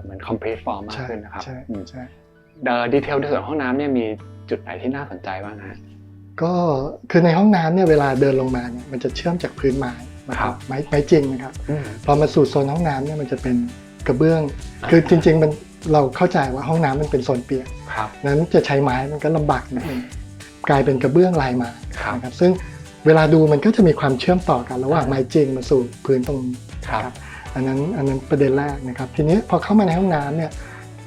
เหมือน complete form มากขึ้นนะครับใช่ดีเทลในส่วนห้องน้ำเนี่ยมีจุดไหนที่น่าสนใจบ้างฮะก็คือในห้องน้ำเนี่ยเวลาเดินลงมาเนี่ยมันจะเชื่อมจากพื้นไม้นะครับไม้จริงนะครับพอมาสู่โซนห้องน้ำเนี่ยมันจะเป็นกระเบื้องคือจริงๆมันเราเข้าใจว่าห้องน้ำมันเป็นโซนเปียกนั้นจะใช้ไม้มันก็ลำบากนิดนึงกลายเป็นกระเบื้องลายไม้นะครับซึ่งเวลาดูมันก็จะมีความเชื่อมต่อกันระหว่างไม้จริงมาสู่พื้นตรงนี้ครับอันนั้นประเด็นแรกนะครับทีนี้พอเข้ามาในห้องน้ำเนี่ย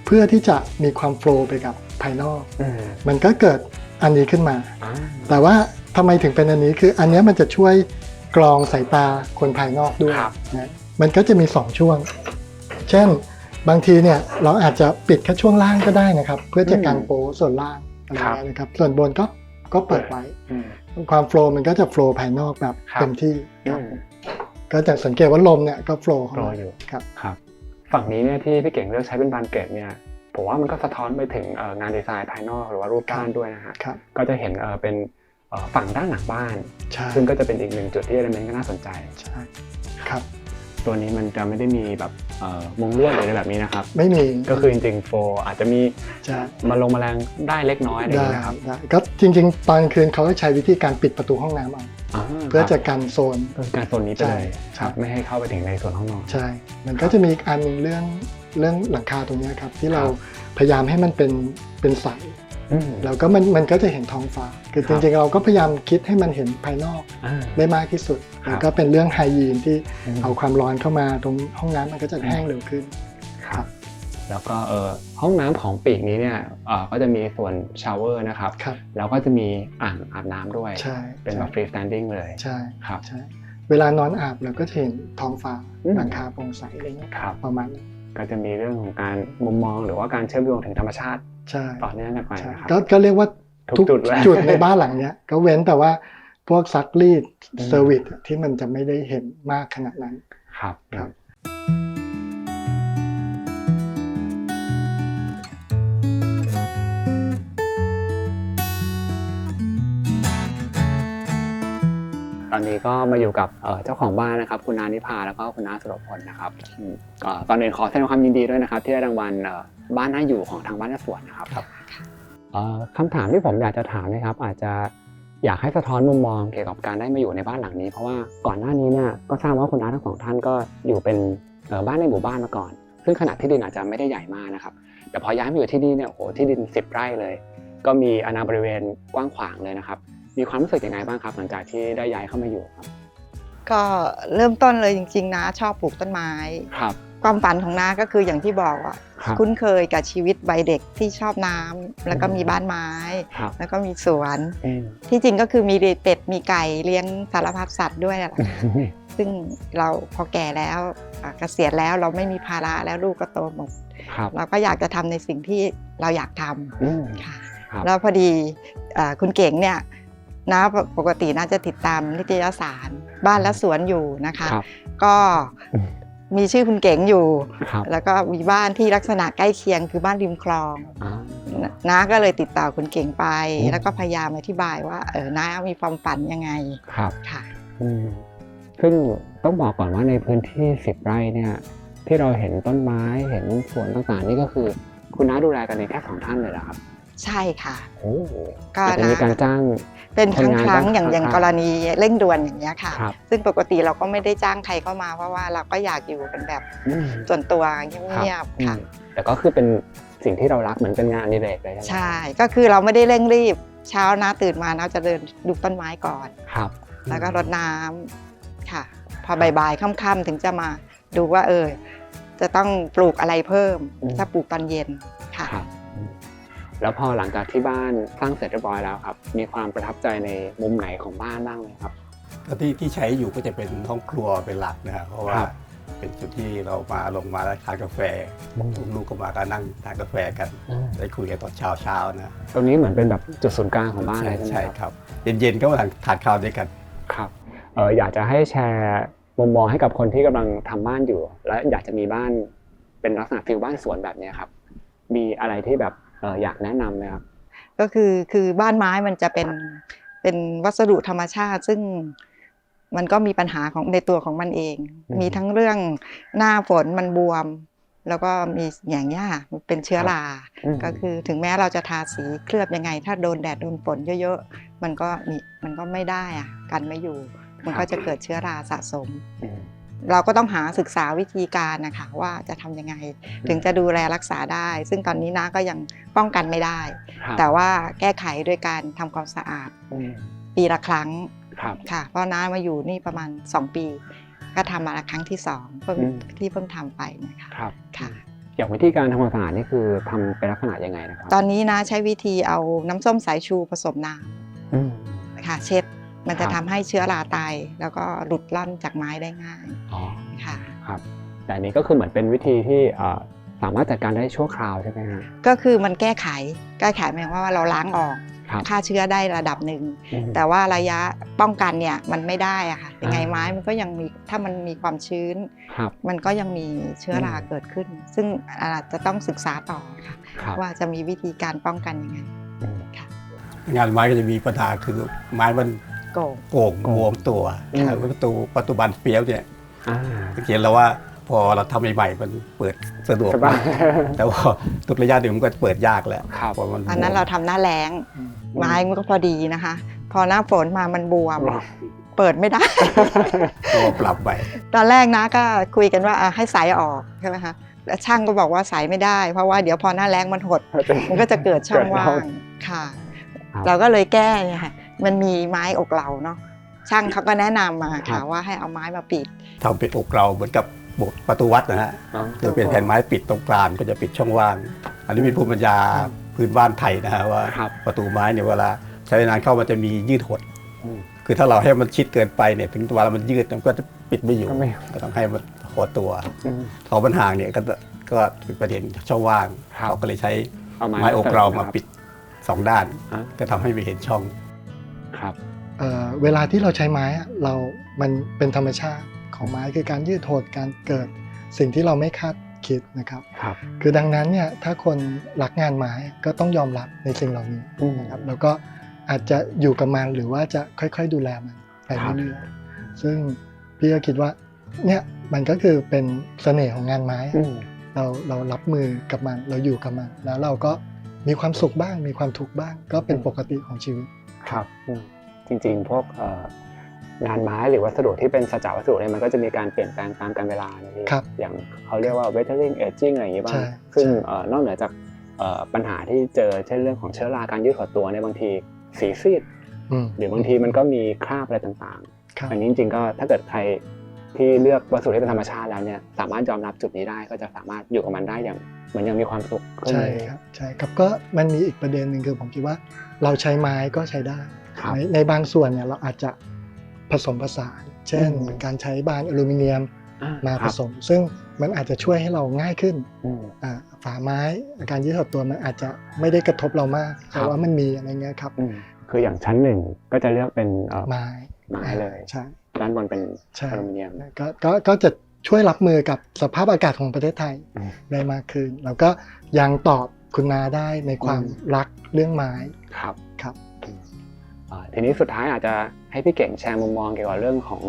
เพื่อที่จะมีความโฟลว์ไปกับภายนอกมันก็เกิดอันนี้ขึ้นมาแต่ว่าทำไมถึงเป็นอันนี้คืออันนี้มันจะช่วยกรองสายตาคนภายนอกด้วยนะมันก็จะมี2ช่วงเช่นบางทีเนี่ยเราอาจจะปิดแค่ช่วงล่างก็ได้นะครับเพื่อจะกันโป๊ส่วนล่างอะไรนะครับส่วนบนก็เปิดไว้ความโฟลว์มันก็จะโฟลว์ภายนอกแบบเต็มที่ก็จะสังเกตว่าลมเนี่ยก็โฟลว์อยู่ครับฝั่งนี้เนี่ยที่พี่เก่งเลือกใช้เป็นบานเกตเนี่ยผมว่ามันก็สะท้อนไปถึงงานดีไซน์ภายนอกหรือว่ารูปบ้านด้วยนะฮะก็จะเห็นเป็นฝั่งด้านหลังบ้านซึ่งก็จะเป็นอีกหนึ่งจุดที่ element ก็น่าสนใจใช่ครับตัวนี้มันจะไม่ได้มีแบบมุงลวดอะไรแบบนี้นะครับไม่มีก็คือจริงๆโฟอาจจะมีมาลงแมลงได้เล็กน้อยอะไรนะครับก็จริงๆตอนคืนเขาก็ใช้วิธีการปิดประตูห้องน้ำเอาเพื่อจะกันโซนการโซนนี้ไปเลยไม่ให้เข้าไปถึงในส่วนห้องนอนใช่มันก็จะมีอีกอันนึงเรื่องหลังคาตรงนี้ครับที่เราพยายามให้มันเป็นใสแล้วก็มันก็จะเห็นท้องฟ้าคือจริงๆเราก็พยายามคิดให้มันเห็นภายนอกได้มากที่สุดแล้วก็เป็นเรื่องไฮยีนที่เอาความร้อนเข้ามาตรงห้องน้ำมันก็จะแห้งเร็วขึ้นครับแล้วก็ห้องน้ำของปีกนี้เนี่ยก็จะมีส่วนชาวเวอร์นะครับแล้วก็จะมีอ่างอาบน้ำด้วยเป็นแบบฟรีสแตนดิ้งเลยใช่ครับใช่เวลานอนอาบเราก็เห็นท้องฟ้าหลังคาโปร่งใสอะไรเงี้ยประมาณนี้ก็จะมีเรื่องของการมุมมองหรือว่าการเชื่อมโยงถึงธรรมชาติต่อเนื่องกันไปนะครับก็เรียกว่าทุกจุดในบ้านหลังนี้ก็เว้นแต่ว่าพวกซักรีดเซอร์วิสที่มันจะไม่ได้เห็นมากขนาดนั้นครับตอนนี้ก็มาอยู่กับเจ้าของบ้านนะครับคุณนานิพาแล้วก็คุณน้าสุรพลนะครับตอนนี้ขอแสดงความยินดีด้วยนะครับที่ได้รางวัลบ้านน่าอยู่ของทางบ้านสวนนะครับคำถามที่ผมอยากจะถามนะครับอาจจะอยากให้สะท้อนมุมมองเกี่ยวกับการได้มาอยู่ในบ้านหลังนี้เพราะว่าก่อนหน้านี้เนี่ยก็ทราบว่าคุณน้าทั้งสองท่านก็อยู่เป็นบ้านในหมู่บ้านมาก่อนซึ่งขนาดที่ดินอาจจะไม่ได้ใหญ่มากนะครับแต่พอย้ายมาอยู่ที่นี่เนี่ยโอ้โหที่ดิน10 ไร่เลยก็มีอาณาบริเวณกว้างขวางเลยนะครับมีความรู้สึกยังไงบ้างครับหลังจากที่ได้ย้ายเข้ามาอยู่ครับก็เริ่มต้นเลยจริงๆนะชอบปลูกต้นไม้ครับความฝันของน้าก็คืออย่างที่บอกอ่ะคุ้นเคยกับชีวิตวัยเด็กที่ชอบน้ำแล้วก็มีบ้านไม้แล้วก็มีสวนที่จริงก็คือมีเป็ดมีไก่เลี้ยงสารพัดสัตว์ด้วยแหละซึ่งเราพอแก่แล้วเกษียณแล้วเราไม่มีภาระแล้วลูกก็โตหมดเราก็อยากจะทำในสิ่งที่เราอยากทำค่ะแล้วพอดีคุณเก่งเนี่ยนะปกติน่าจะติดตามนิตยสารบ้านและสวนอยู่นะคะก็มีชื่อคุณเก๋งอยู่แล้วก็มีบ้านที่ลักษณะใกล้เคียงคือบ้านริมคลองน้าก็เลยติดต่อคุณเก๋งไปแล้วก็พยายามอธิบายว่าน้ามีความฝันยังไงครับค่ะซึ่งต้องบอกก่อนว่าในพื้นที่10 ไร่เนี่ยที่เราเห็นต้นไม้เห็นสวนต่างๆนี่ก็คือคุณน้าดูแลกันในแค่2 ท่านเลยเหรอครับ ใช่ค่ะ โอ้ ก็ อาจจะมีการจ้าง เป็นค คนงาน รั้งๆ บ้าง อย่าง ครับ กรณีเร่งด่วนอย่างเงี้ยค่ะ ครับ ซึ่งปกติเราก็ไม่ได้จ้างใครเข้ามาเพราะว่าเราก็อยากอยู่กันแบบ อืม ส่วนตัวเ ครับ งียบๆค่ะ แต่ก็คือเป็นสิ่งที่เรารักเหมือนเป็นงานอดิเรกเลยใช่ไหม ใช่ก็คือเราไม่ได้เร่งรีบเช้านะตื่นมานะจะเดินดูต้นไม้ก่อน ครับ แล้วก็รดน้ำค่ะ พอบ่ายๆค่ำๆถึงจะมาดูว่าจะต้องปลูกอะไรเพิ่ม ถ้าปลูกตอนเย็นค่ะ ครับแล้วพอหลังจากที่บ้านสร้างเสร็จเรียบร้อยแล้วครับ มีความประทับใจในมุมไหนของบ้านบ้างไหมครับ ก็ที่ใช้อยู่ก็จะเป็นห้องครัวเป็นหลักนะครับเพราะว่า ครับ เป็นจุดที่เรามาลงมาแล้วทานกาแฟลูกๆก็มาก็นั่งทานกาแฟกันได้คุยกันตอนเช้านะ ตรงนี้เหมือนเป็นแบบจุดศูนย์กลางของบ้านเลยใช่ไหม ใช่ ครับ ครับเย็นๆก็มาทานข้าวด้วยกัน ครับอยากจะให้แชร์มุมมองให้กับคนที่กำลังทำบ้านอยู่ และอยากจะมีบ้านเป็นลักษณะฟิลบ้านสวนแบบนี้ครับ มีอะไรที่แบบอยากแนะนำไหมครับ ก็คือบ้านไม้มันจะเป็นวัสดุธรรมชาติ ซึ่งมันก็มีปัญหาของในตัวของมันเอง มีทั้งเรื่องหน้าฝนมันบวม แล้วก็มีอย่างนี้ค่ะมันเป็นเชื้อรา ก็คือถึงแม้เราจะทาสีเคลือบยังไง ถ้าโดนแดดโดนฝนเยอะๆมันก็ไม่ได้อะกันไม่อยู่ มันก็จะเกิดเชื้อราสะสม เราก็ต้องหาศึกษาวิธีการนะคะว่าจะทำยังไงถึงจะดูแลรักษาได้ ซึ่งตอนนี้น้าก็ยังป้องกันไม่ได้ แต่ว่าแก้ไขด้วยการทำความสะอาดปีละครั้งค่ะเพราะน้ามาอยู่นี่ประมาณ2 ปี ก็ทำมาละครั้งที่2เพิ่งทำไปนะคะค่ะ อย่างวิธีการทำความสะอาดนี่คือทำเป็นลักษณะยังไงนะครับ ตอนนี้น้าใช้วิธีเอาน้ำส้มสายชูผสมน้ำค่ะเช็ดมันจะทำให้เชื้อราตายแล้วก็หลุดล่อนจากไม้ได้ง่ายค่ะ ครับแต่อันนี้ก็คือเหมือนเป็นวิธีที่สามารถจัดการได้ชั่วคราวใช่ไหมฮะ ก็คือมันแก้ไขหมายความว่าเราล้างออกฆ่าเชื้อได้ระดับหนึ่งแต่ว่าระยะป้องกันเนี่ยมันไม่ได้อะค่ะยังไงไม้มันก็ยังมีถ้ามันมีความชื้นมันก็ยังมีเชื้อราเกิดขึ้น ซึ่งอาจจะต้องศึกษาต่อค่ะว่าจะมีวิธีการป้องกันยังไงค่ะ งานไม้ก็จะมีปัญหาคือไม้มันโก่งบวมตัวประตูบานเฟี้ยวเนี่ยสังเกตแล้วว่าพอเราทำใหม่ๆมันเปิดสะดวกมากแต่ว่าทุกระยะเดี๋ยวมันก็เปิดยากแล้วเพราะมัน อันนั้นเราทำหน้าแล้งไม้มันก็พอดีนะคะ พอหน้าฝนมามันบวมเปิดไม่ได้ ก็ปรับไป ตอนแรกนะก็คุยกันว่าให้สายออกใช่ไหมคะแล้วช่างก็บอกว่าสายไม่ได้เพราะว่าเดี๋ยวพอหน้าแล้งมันหดมันก็จะเกิดช่องว่างค่ะเราก็เลยแก้เนี่ยค่ะมันมีไม้อกเหลาเนาะช่างเขาก็แนะนำมาค่ะว่าให้เอาไม้มาปิดทำเป็นอกเราเหมือนกับประตูวัดนะฮะโดยเป็นแผ่นไม้ปิดตรงกลางก็จะปิดช่องว่างอันนี้มีภูมิปัญญาพื้นบ้านไทยนะฮะว่าประตูไม้เนี่ยเวลาใช้นานเข้ามันจะมียืดหดคือถ้าเราให้มันชิดเกินไปเนี่ยถึงเวลามันยืดมันก็จะปิดไม่อยู่ก็ต้องให้มันหดตัวพอมันห่างเนี่ยก็เป็นประเด็นช่องว่างเขาก็เลยใช้ไม้อกเรามาปิด2 ด้านก็ทำให้ไม่เห็นช่องครับเวลาที่เราใช้ไม้มันเป็นธรรมชาติของไม้คือการยืดหดการเกิดสิ่งที่เราไม่คาดคิดนะครับคือดังนั้นเนี่ยถ้าคนรักงานไม้ก็ต้องยอมรับในสิ่งเหล่านี้นะครับแล้วก็อาจจะอยู่กับมันหรือว่าจะค่อยๆดูแลมันไปเรื่อยๆซึ่งพี่ก็คิดว่าเนี่ยมันก็คือเป็นเสน่ห์ของงานไม้เรารับมือกับมันเราอยู่กับมันแล้วเราก็มีความสุขบ้างมีความทุกข์บ้างก็เป็นปกติของชีวิตครับจริงๆพวกงานไม้หรือวัสดุที่เป็นสัจจวัสดุเนี่ยมันก็จะมีการเปลี่ยนแปลงตามกาลเวลานะครับอย่างเขาเรียกว่า weathering aging อะไรอย่างนี้บ้างซึ่งนอกเหนือจากปัญหาที่เจอเช่นเรื่องของเชื้อราการยืดหดตัวเนี่ยบางทีสีซีดหรือบางทีมันก็มีคราบอะไรต่างๆอันนี้จริงๆก็ถ้าเกิดใครที่เลือกวัสดุที่เป็นธรรมชาติแล้วเนี่ยสามารถยอมรับจุดนี้ได้ก็จะสามารถอยู่กับมันได้อย่างเหมือนยังมีความสุขใช่ครับก็มันมีอีกประเด็นหนึ่งคือผมคิดว่าเราใช้ไม้ก็ใช้ได้ในบางส่วนเนี่ยเราอาจจะผสมผสานเช่นการใช้บานอลูมิเนียมมาผสมซึ่งมันอาจจะช่วยให้เราง่ายขึ้นฝาไม้การยืดหดตัวมันอาจจะไม่ได้กระทบเรามากแต่ว่ามันมีอะไรเงี้ยครับคืออย่างชั้น1ก็จะเลือกเป็นไม้เลยใช่ด้านบนเป็นอลูมิเนียมก็จะช่วยรับมือกับสภาพอากาศของประเทศไทยได้มากขึ้นแล้วก็ยังตอบคุณนาได้ในความรักเรื่องไม้ครับทีนี้สุดท้ายอาจจะให้พี่เก่งแชร์มุมมองเกี่ยวกับเรื่องของ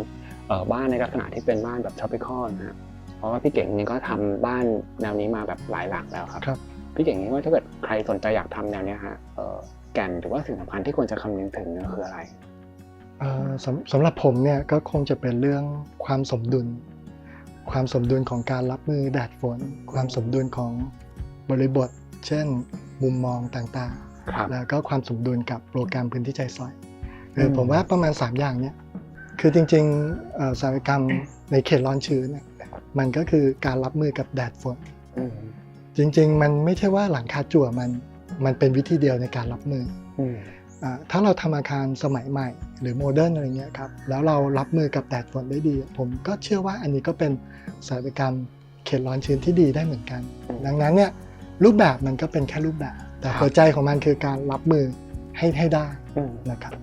บ้านในลักษณะที่เป็นบ้านแบบ tropical นะเพราะว่าพี่เก่งนี่ก็ทำบ้านแนวนี้มาแบบหลายหลังแล้วครับ พี่เก่งนี้ว่าถ้าเกิดใครสนใจอยากทำแนวเนี้ยฮะแก่นหรือว่าสิ่งสำคัญที่ควรจะคำนึงถึงเนี่ยคืออะไร สำหรับผมเนี่ยก็คงจะเป็นเรื่องความสมดุลของการรับมือแดดฝนความสมดุลของบริบท เช่นมุมมองต่างๆแล้วก็ความสมดุลกับโปรแกรมพื้นที่ใจสอยผมว่าประมาณ3อย่างเนี่ยคือจริงๆอุตสาหกรรมในเขตร้อนชื้นเนี่ยมันก็คือการรับมือกับแดดฝนจริงๆมันไม่ใช่ว่าหลังคาจั่วมันเป็นวิธีเดียวในการรับมือถ้าเราทำอาคารสมัยใหม่หรือโมเดิร์นอะไรเงี้ยครับแล้วเรารับมือกับแดดฝนได้ดีผมก็เชื่อว่าอันนี้ก็เป็นอุตสาหกรรมเขตร้อนชื้นที่ดีได้เหมือนกันดังนั้นเนี่ยรูปแบบมันก็เป็นแค่รูปแบบแต่หัวใจของมันคือการรับมือให้ได้นะครับ